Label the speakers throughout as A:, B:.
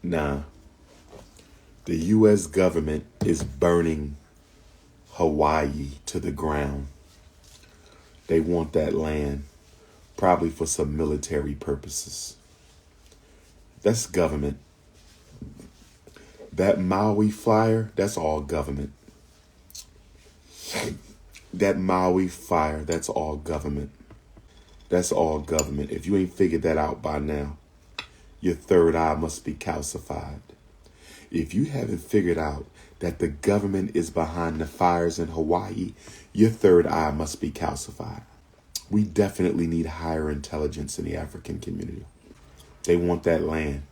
A: Nah, the U.S. government is burning Hawaii to the ground. They want that land, probably for some military purposes. That's government. That Maui fire, that's all government. That Maui fire, that's all government. That's all government. If you ain't figured that out by now, your third eye must be calcified. If you haven't figured out that the government is behind the fires in Hawaii, your third eye must be calcified. We definitely need higher intelligence in the African community. They want that land.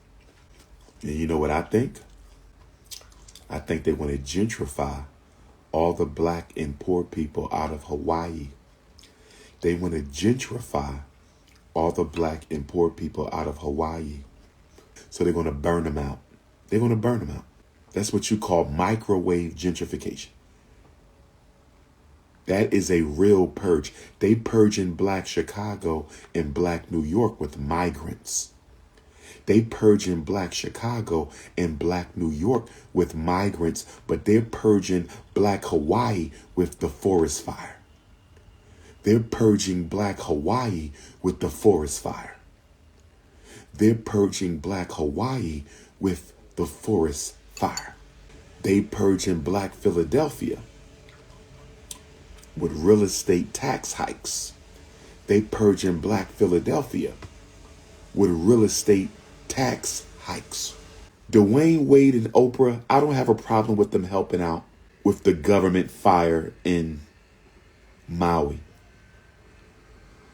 A: And you know what I think? I think they want to gentrify all the black and poor people out of Hawaii. They want to gentrify all the black and poor people out of Hawaii. So they're going to burn them out. They're going to burn them out. That's what you call microwave gentrification. That is a real purge. They purge in black Chicago and black New York with migrants. They purge in black Chicago and black New York with migrants, but they're purging black Hawaii with the forest fire. They're purging black Hawaii with the forest fire. They're purging black Hawaii with the forest fire. They purging black Philadelphia with real estate tax hikes. They purging black Philadelphia with real estate tax hikes. Dwayne Wade and Oprah, I don't have a problem with them helping out with the government fire in Maui.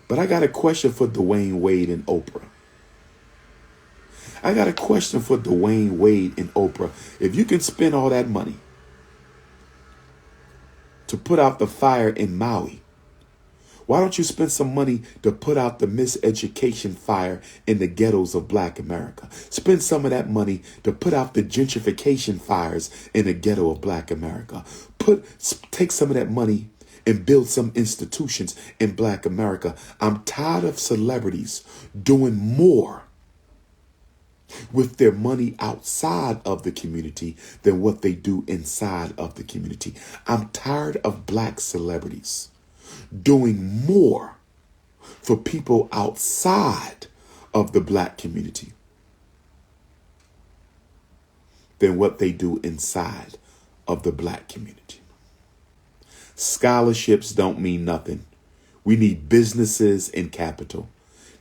A: But I got a question for Dwayne Wade and Oprah. I got a question for Dwayne Wade and Oprah. If you can spend all that money to put out the fire in Maui, why don't you spend some money to put out the miseducation fire in the ghettos of black America? Spend some of that money to put out the gentrification fires in the ghetto of black America. Take some of that money and build some institutions in black America. I'm tired of celebrities doing more with their money outside of the community than what they do inside of the community. I'm tired of black celebrities doing more for people outside of the black community than what they do inside of the black community. Scholarships don't mean nothing. We need businesses and capital.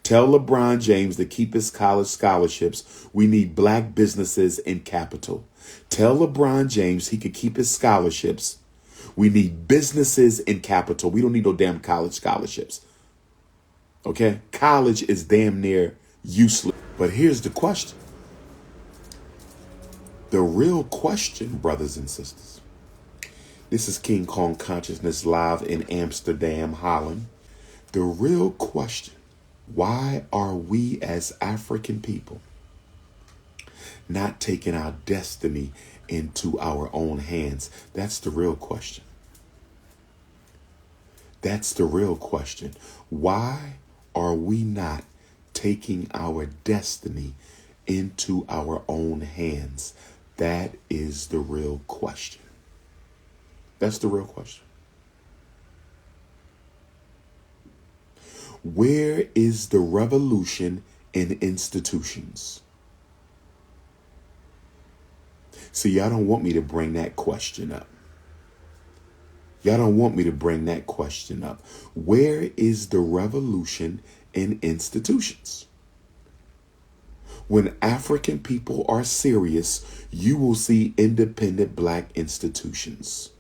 A: Tell LeBron James to keep his college scholarships. We need black businesses and capital. Tell LeBron James he could keep his scholarships. We need businesses and capital. We don't need no damn college scholarships. Okay? College is damn near useless. But here's the question. The real question, brothers and sisters. This is King Kong Consciousness live in Amsterdam, Holland. The real question. Why are we as African people not taking our destiny into our own hands? That's the real question. That's the real question. Why are we not taking our destiny into our own hands? That is the real question. That's the real question. Where is the revolution in institutions? See, y'all don't want me to bring that question up. Y'all don't want me to bring that question up. Where is the revolution in institutions? When African people are serious, you will see independent black institutions.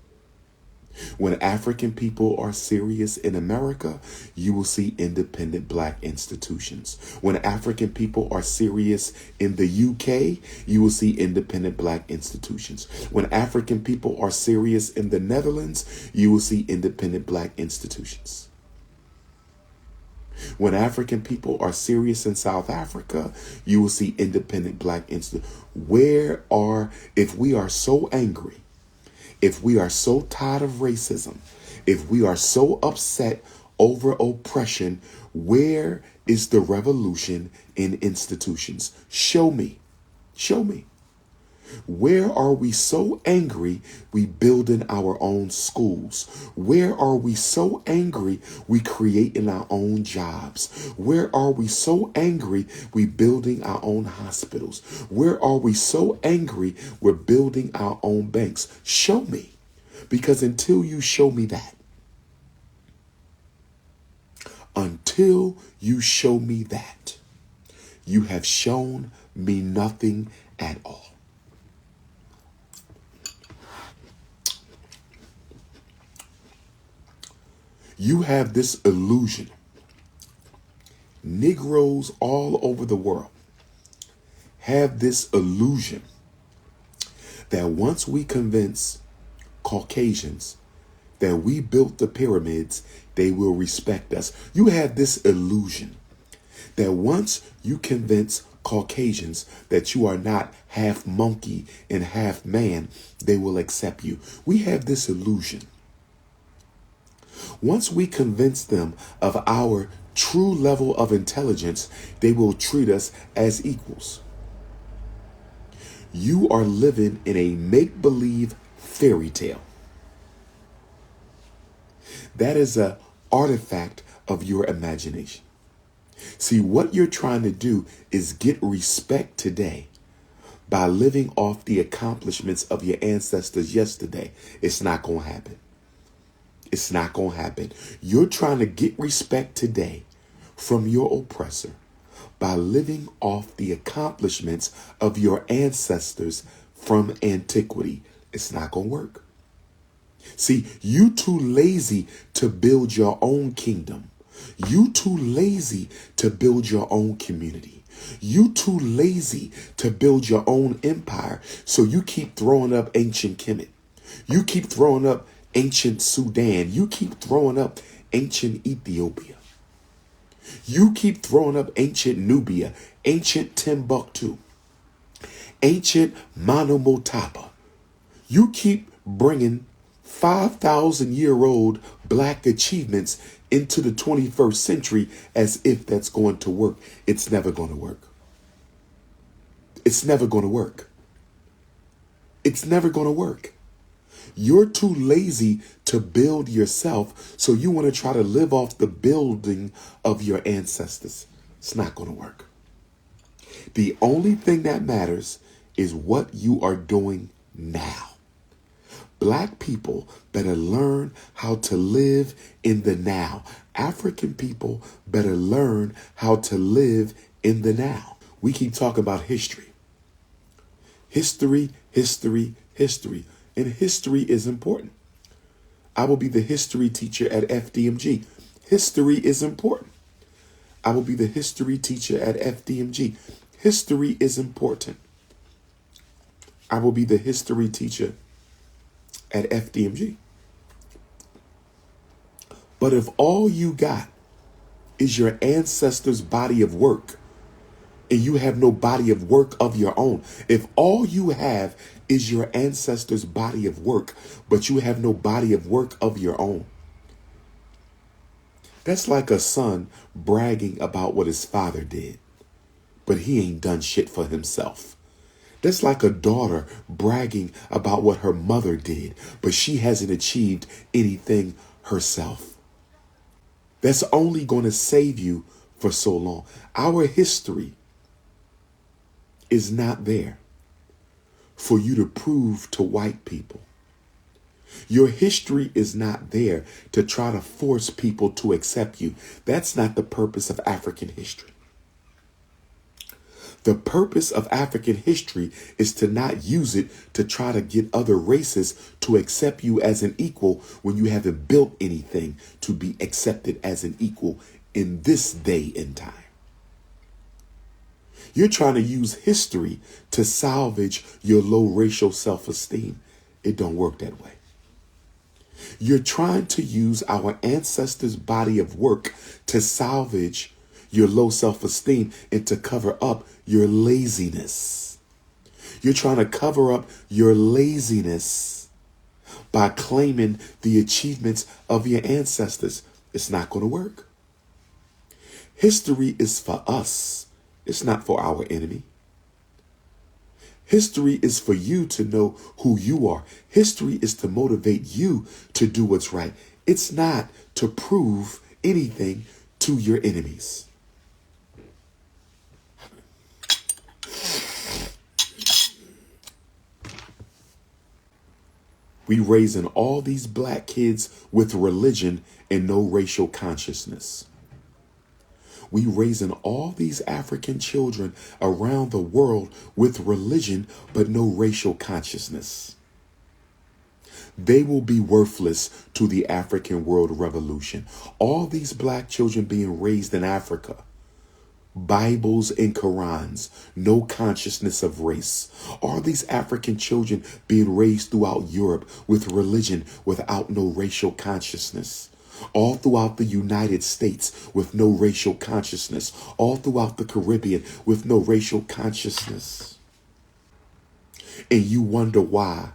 A: When African people are serious in America, you will see independent black institutions. When African people are serious in the UK, you will see independent black institutions. When African people are serious in the Netherlands, you will see independent black institutions. When African people are serious in South Africa, you will see independent black institutions. If we are so angry, if we are so tired of racism, if we are so upset over oppression, where is the revolution in institutions? Show me. Show me. Where are we so angry we building our own schools? Where are we so angry we creating our own jobs? Where are we so angry we building our own hospitals? Where are we so angry we're building our own banks? Show me. Because until you show me that, you have shown me nothing at all. You have this illusion. Negroes all over the world have this illusion that once we convince Caucasians that we built the pyramids, they will respect us. You have this illusion that once you convince Caucasians that you are not half monkey and half man, they will accept you. We have this illusion. Once we convince them of our true level of intelligence, they will treat us as equals. You are living in a make-believe fairy tale. That is an artifact of your imagination. See, what you're trying to do is get respect today by living off the accomplishments of your ancestors yesterday. It's not going to happen. It's not going to happen. You're trying to get respect today from your oppressor by living off the accomplishments of your ancestors from antiquity. It's not going to work. See, you too lazy to build your own kingdom. You too lazy to build your own community. You too lazy to build your own empire. So you keep throwing up ancient Kemet. You keep throwing up ancient Sudan. You keep throwing up ancient Ethiopia. You keep throwing up ancient Nubia, ancient Timbuktu, ancient Monomotapa. You keep bringing 5,000-year-old black achievements into the 21st century as if that's going to work. It's never going to work. It's never going to work. It's never going to work. You're too lazy to build yourself, so you want to try to live off the building of your ancestors. It's not going to work. The only thing that matters is what you are doing now. Black people better learn how to live in the now. African people better learn how to live in the now. We keep talking about history. History, history, history. And history is important. I will be the history teacher at FDMG. History is important. I will be the history teacher at FDMG. History is important. I will be the history teacher at FDMG. But if all you got is your ancestors' body of work, and you have no body of work of your own, if all you have is your ancestors' body of work, but you have no body of work of your own, that's like a son bragging about what his father did, but he ain't done shit for himself. That's like a daughter bragging about what her mother did, but she hasn't achieved anything herself. That's only going to save you for so long. Our history is not there for you to prove to white people. Your history is not there to try to force people to accept you. That's not the purpose of African history. The purpose of African history is to not use it to try to get other races to accept you as an equal when you haven't built anything to be accepted as an equal in this day and time. You're trying to use history to salvage your low racial self-esteem. It don't work that way. You're trying to use our ancestors' body of work to salvage your low self-esteem and to cover up your laziness. You're trying to cover up your laziness by claiming the achievements of your ancestors. It's not going to work. History is for us. It's not for our enemy. History is for you to know who you are. History is to motivate you to do what's right. It's not to prove anything to your enemies. We raising all these black kids with religion and no racial consciousness. We raising all these African children around the world with religion but no racial consciousness. They will be worthless to the African world revolution. All these black children being raised in Africa, Bibles and Qurans, no consciousness of race. All these African children being raised throughout Europe with religion without no racial consciousness. All throughout the United States with no racial consciousness. All throughout the Caribbean with no racial consciousness. And you wonder why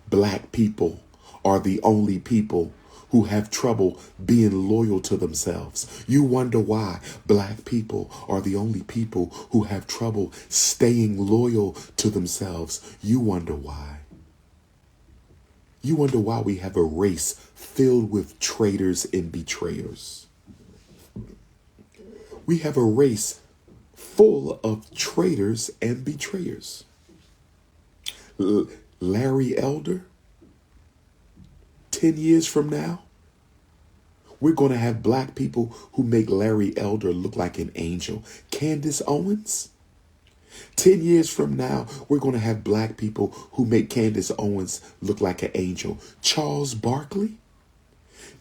A: black people are the only people who have trouble being loyal to themselves. You wonder why black people are the only people who have trouble staying loyal to themselves. You wonder why. You wonder why we have a race filled with traitors and betrayers. We have a race full of traitors and betrayers. Larry Elder, 10 years from now, we're going to have black people who make Larry Elder look like an angel. Candace Owens, 10 years from now, we're going to have black people who make Candace Owens look like an angel. Charles Barkley,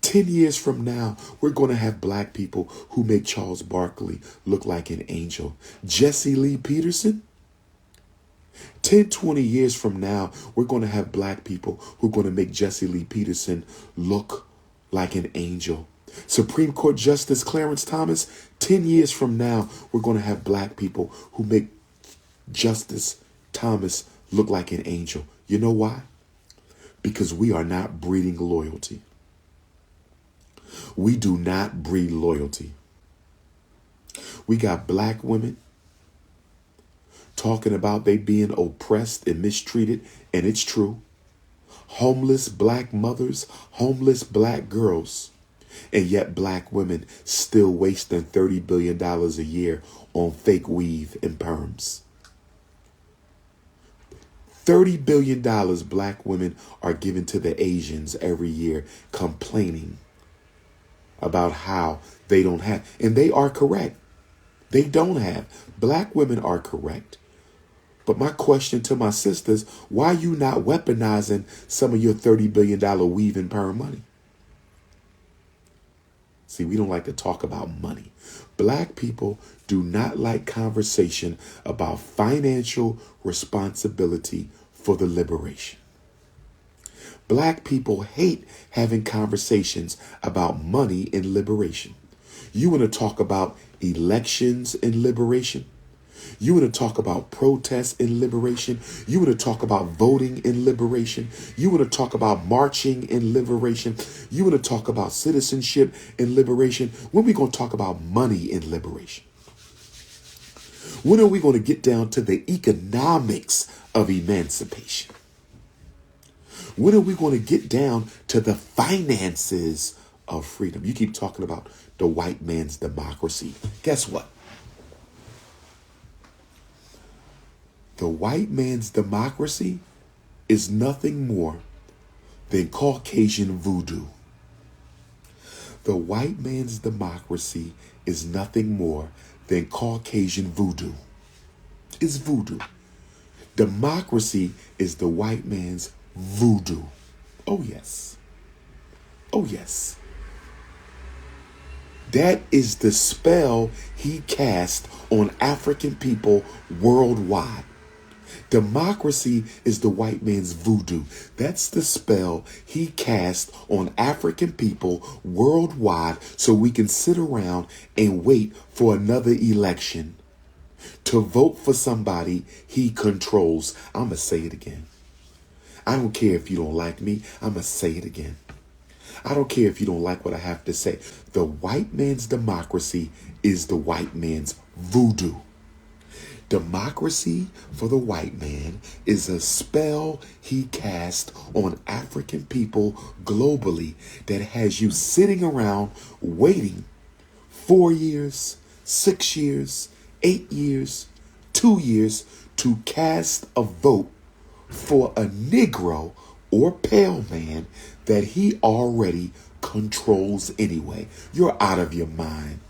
A: 10 years from now, we're going to have black people who make Charles Barkley look like an angel. Jesse Lee Peterson, 10, 20 years from now, we're going to have black people who are going to make Jesse Lee Peterson look like an angel. Supreme Court Justice Clarence Thomas, 10 years from now, we're going to have black people who make Justice Thomas look like an angel. You know why? Because we are not breeding loyalty. We do not breed loyalty. We got black women talking about they being oppressed and mistreated, and it's true. Homeless black mothers, homeless black girls, and yet black women still wasting $30 billion a year on fake weave and perms. $30 billion black women are given to the Asians every year, complaining about how they don't have, and they are correct. They don't have. Black women are correct. But my question to my sisters, why are you not weaponizing some of your $30 billion weave and perm money? See, we don't like to talk about money. Black people do not like conversation about financial responsibility for the liberation. Black people hate having conversations about money in liberation. You want to talk about elections in liberation? You want to talk about protests in liberation? You want to talk about voting in liberation? You want to talk about marching in liberation? You want to talk about citizenship in liberation? When are we going to talk about money in liberation? When are we going to get down to the economics of emancipation? When are we going to get down to the finances of freedom? You keep talking about the white man's democracy. Guess what? The white man's democracy is nothing more than Caucasian voodoo. The white man's democracy is nothing more than Caucasian voodoo. It's voodoo. Democracy is the white man's voodoo. Oh, yes. Oh, yes. That is the spell he cast on African people worldwide. Democracy is the white man's voodoo. That's the spell he cast on African people worldwide so we can sit around and wait for another election to vote for somebody he controls. I'm going to say it again. I don't care if you don't like me. I'm going to say it again. I don't care if you don't like what I have to say. The white man's democracy is the white man's voodoo. Democracy for the white man is a spell he cast on African people globally that has you sitting around waiting 4 years, 6 years, 8 years, 2 years to cast a vote for a Negro or pale man that he already controls anyway. You're out of your mind.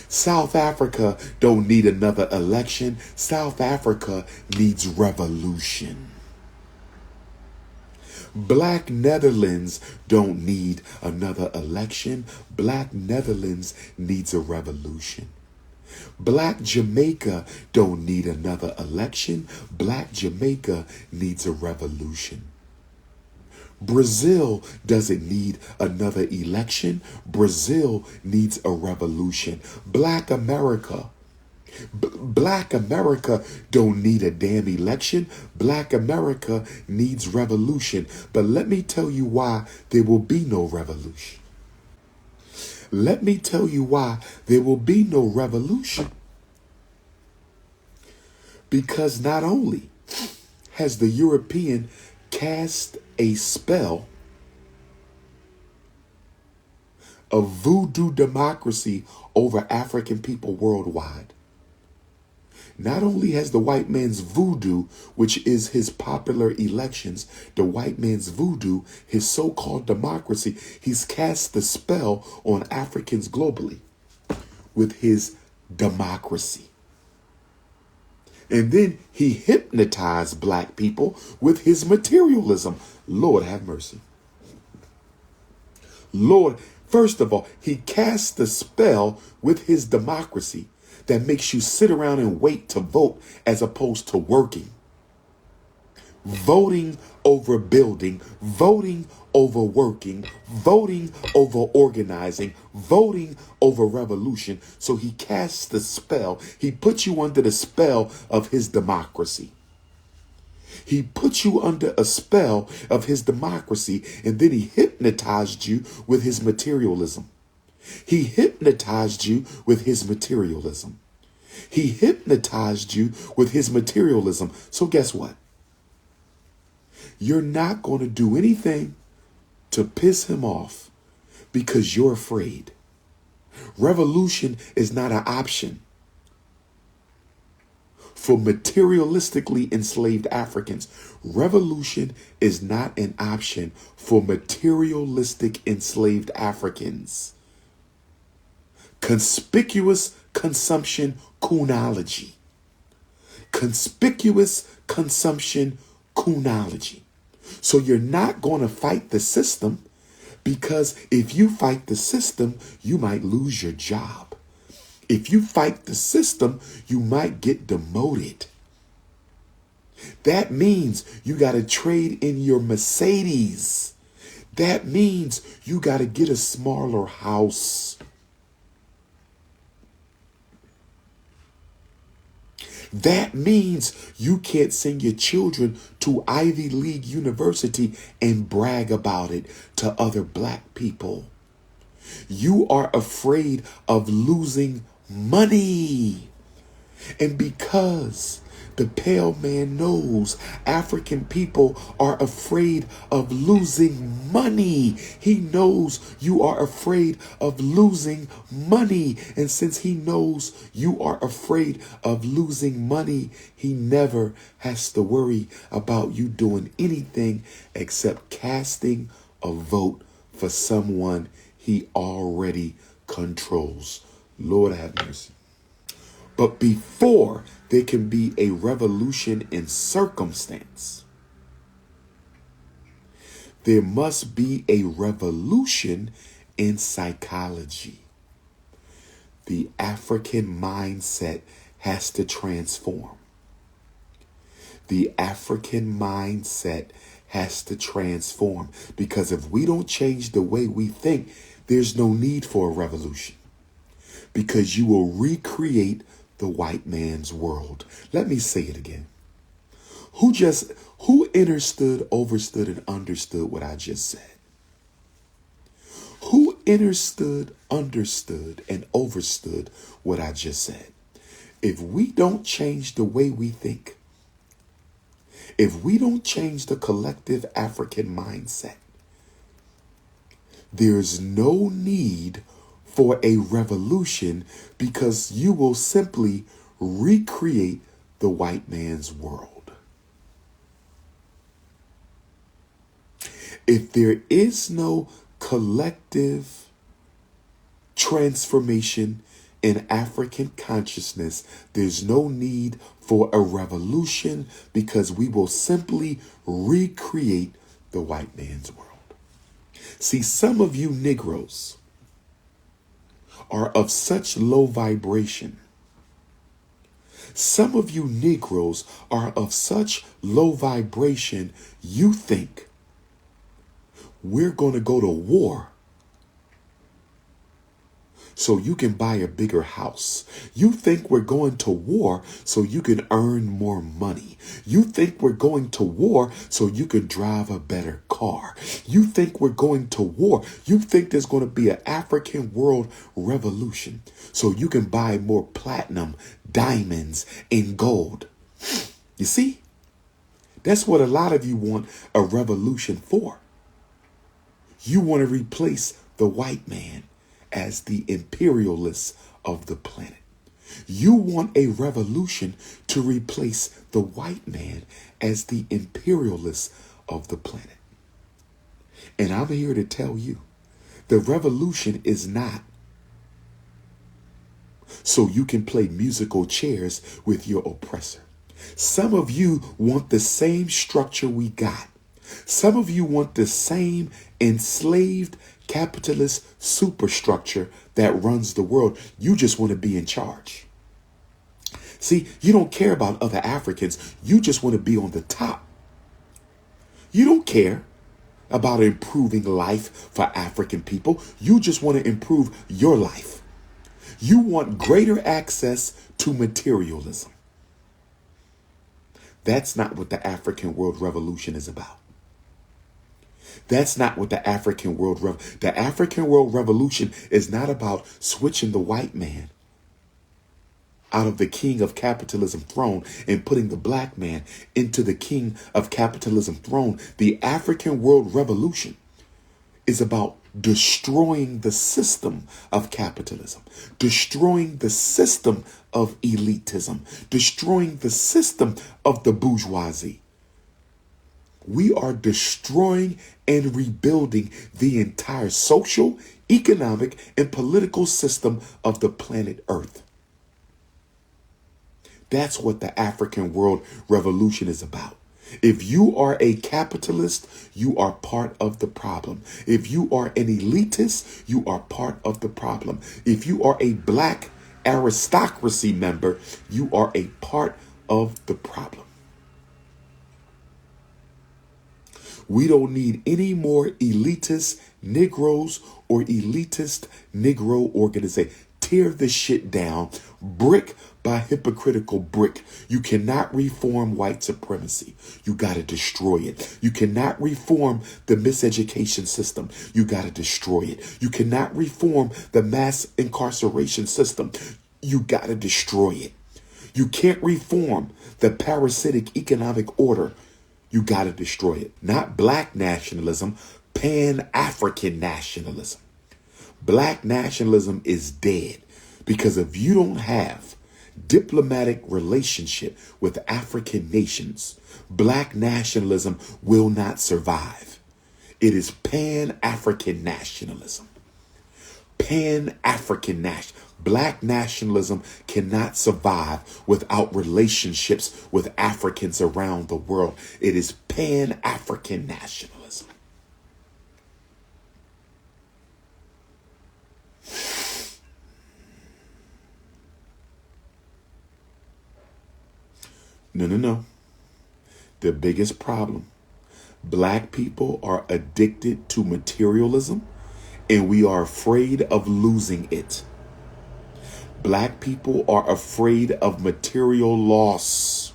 A: South Africa don't need another election. South Africa needs revolution. Black Netherlands don't need another election. Black Netherlands needs a revolution. Black Jamaica don't need another election. Black Jamaica needs a revolution. Brazil doesn't need another election. Brazil needs a revolution. Black America don't need a damn election. Black America needs revolution. But let me tell you why there will be no revolution. Let me tell you why there will be no revolution. Because not only has the European cast a spell of voodoo democracy over African people worldwide, not only has the white man's voodoo, which is his popular elections, the white man's voodoo, his so-called democracy, he's cast the spell on Africans globally with his democracy. And then he hypnotized black people with his materialism. Lord have mercy. Lord, first of all, he cast the spell with his democracy that makes you sit around and wait to vote as opposed to working. Voting over building, voting over working, voting over organizing, voting over revolution. So he casts the spell. He puts you under the spell of his democracy. He put you under a spell of his democracy, and then he hypnotized you with his materialism. He hypnotized you with his materialism. He hypnotized you with his materialism. So guess what? You're not going to do anything to piss him off because you're afraid. Revolution is not an option for materialistically enslaved Africans. Revolution is not an option for materialistic enslaved Africans. Conspicuous consumption coonology. Conspicuous consumption coonology. So you're not going to fight the system, because if you fight the system, you might lose your job. If you fight the system, you might get demoted. That means you got to trade in your Mercedes. That means you got to get a smaller house. That means you can't send your children to Ivy League University and brag about it to other black people. You are afraid of losing money. And because the pale man knows African people are afraid of losing money, he knows you are afraid of losing money. And since he knows you are afraid of losing money, he never has to worry about you doing anything except casting a vote for someone he already controls. Lord have mercy. But before there can be a revolution in circumstance, there must be a revolution in psychology. The African mindset has to transform. The African mindset has to transform, because if we don't change the way we think, there's no need for a revolution, because you will recreate the white man's world. Let me say it again. Who understood, overstood, and understood what I just said? Who understood, and overstood what I just said? If we don't change the way we think, if we don't change the collective African mindset, there's no need for a revolution, because you will simply recreate the white man's world. If there is no collective transformation in African consciousness, there's no need for a revolution, because we will simply recreate the white man's world. See, some of you Negroes are of such low vibration. Some of you Negroes are of such low vibration, you think we're going to go to war so you can buy a bigger house. You think we're going to war so you can earn more money. You think we're going to war so you can drive a better car. You think we're going to war. You think there's going to be an African world revolution so you can buy more platinum, diamonds, and gold. You see? That's what a lot of you want a revolution for. You want to replace the white man as the imperialists of the planet. You want a revolution to replace the white man as the imperialists of the planet. And I'm here to tell you, the revolution is not so you can play musical chairs with your oppressor. Some of you want the same structure we got. Some of you want the same enslaved capitalist superstructure that runs the world. You just want to be in charge. See, you don't care about other Africans. You just want to be on the top. You don't care about improving life for African people. You just want to improve your life. You want greater access to materialism. That's not what the African world revolution is about. That's not what the African world revolution is not about switching the white man out of the king of capitalism throne and putting the black man into the king of capitalism throne. The African world revolution is about destroying the system of capitalism, destroying the system of elitism, destroying the system of the bourgeoisie. We are destroying and rebuilding the entire social, economic, and political system of the planet Earth. That's what the African world revolution is about. If you are a capitalist, you are part of the problem. If you are an elitist, you are part of the problem. If you are a black aristocracy member, you are a part of the problem. We don't need any more elitist Negroes or elitist Negro organization. Tear this shit down, brick by hypocritical brick. You cannot reform white supremacy. You got to destroy it. You cannot reform the miseducation system. You got to destroy it. You cannot reform the mass incarceration system. You got to destroy it. You can't reform the parasitic economic order. You got to destroy it. Not black nationalism, Pan-African nationalism. Black nationalism is dead, because if you don't have diplomatic relationship with African nations, black nationalism will not survive. It is Pan-African nationalism. Pan-African nationalism. Black nationalism cannot survive without relationships with Africans around the world. It is Pan-African nationalism. No. The biggest problem. Black people are addicted to materialism, and we are afraid of losing it. Black people are afraid of material loss.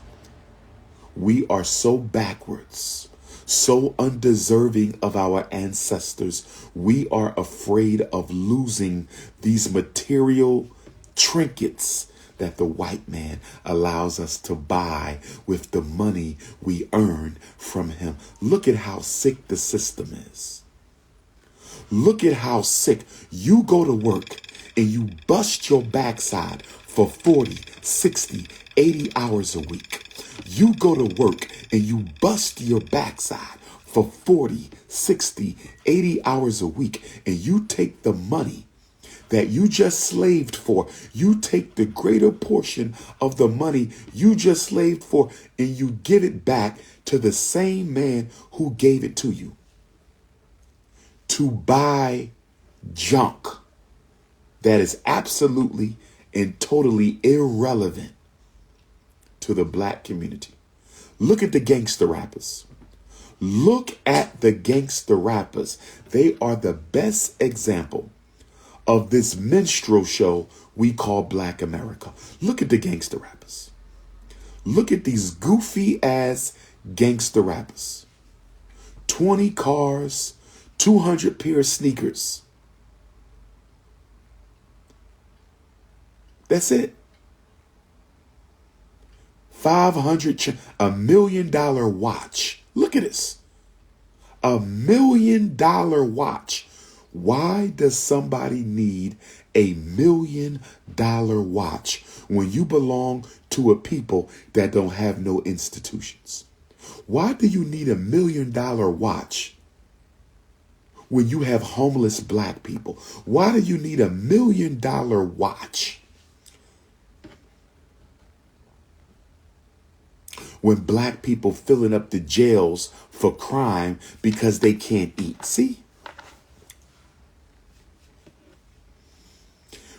A: We are so backwards, so undeserving of our ancestors. We are afraid of losing these material trinkets that the white man allows us to buy with the money we earn from him. Look at how sick the system is. Look at how sick. You go to work and you bust your backside for 40, 60, 80 hours a week. You go to work and you bust your backside for 40, 60, 80 hours a week, and you take the money that you just slaved for. You take the greater portion of the money you just slaved for and you give it back to the same man who gave it to you to buy junk that is absolutely and totally irrelevant to the black community. Look at the gangster rappers. Look at the gangster rappers. They are the best example of this minstrel show we call Black America. Look at the gangster rappers. Look at these goofy ass gangster rappers. 20 cars, 200 pair of sneakers. That's it. $1 million watch. Look at this. $1 million watch. Why does somebody need $1 million watch when you belong to a people that don't have no institutions? Why do you need $1 million watch when you have homeless black people? Why do you need $1 million watch when black people filling up the jails for crime because they can't eat? See?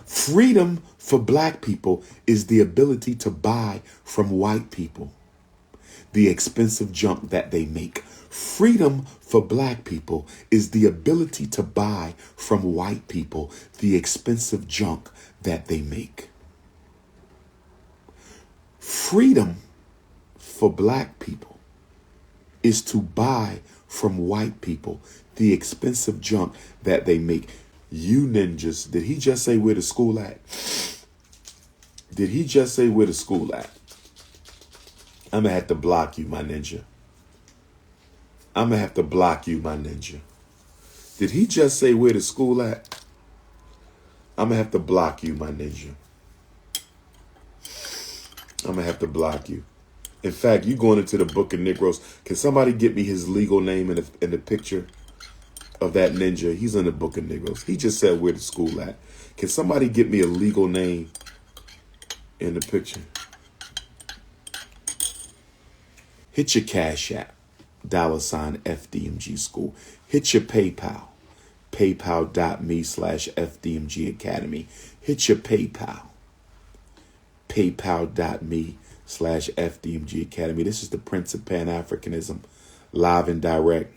A: Freedom for black people is the ability to buy from white people the expensive junk that they make. Freedom for black people is the ability to buy from white people the expensive junk that they make. Freedom for black people is to buy from white people the expensive junk that they make. You ninjas, did he just say where the school at? Did he just say where the school at? I'm going to have to block you, my ninja. I'm going to have to block you, my ninja. Did he just say where the school at? I'm going to have to block you, my ninja. I'm going to have to block you. In fact, you going into the book of Negroes. Can somebody get me his legal name in the picture of that ninja? He's in the book of Negroes. He just said where the school at. Can somebody get me a legal name in the picture? Hit your Cash App, $ FDMG School. Hit your PayPal, paypal.me/FDMG Academy. Hit your PayPal, paypal.me/FDMG Academy. This is the Prince of Pan-Africanism, live and direct.